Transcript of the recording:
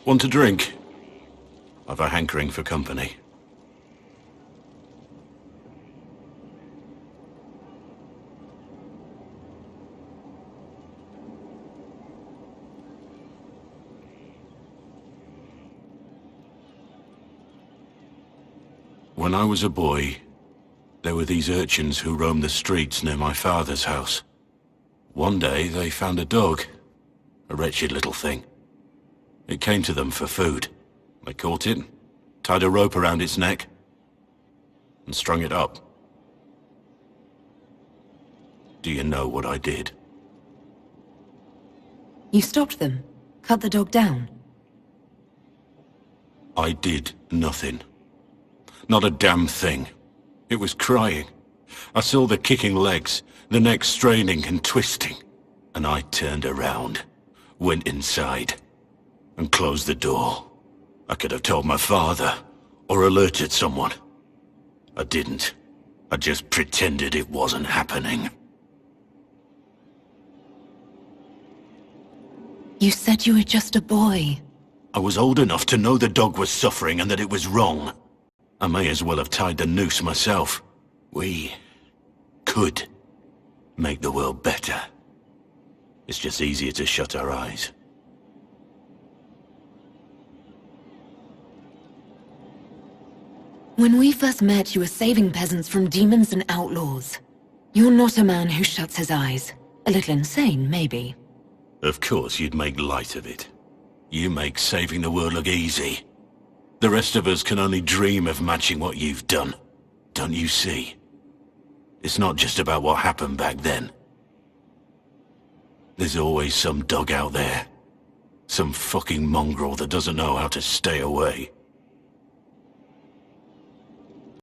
Want a drink? I've a hankering for company. When I was a boy, there were these urchins who roamed the streets near my father's house. One day, they found a dog. A wretched little thing. It came to them for food. They caught it, tied a rope around its neck, and strung it up. Do you know what I did? You stopped them? Cut the dog down? I did nothing. Not a damn thing. It was crying. I saw the kicking legs, the neck straining and twisting. And I turned around, went inside, and closed the door. I could have told my father, or alerted someone. I didn't. I just pretended it wasn't happening. You said you were just a boy. I was old enough to know the dog was suffering and that it was wrong. I may as well have tied the noose myself. We could make the world better. It's just easier to shut our eyes. When we first met, you were saving peasants from demons and outlaws. You're not a man who shuts his eyes. A little insane, maybe. Of course you'd make light of it. You make saving the world look easy. The rest of us can only dream of matching what you've done. Don't you see? It's not just about what happened back then. There's always some dog out there. Some fucking mongrel that doesn't know how to stay away.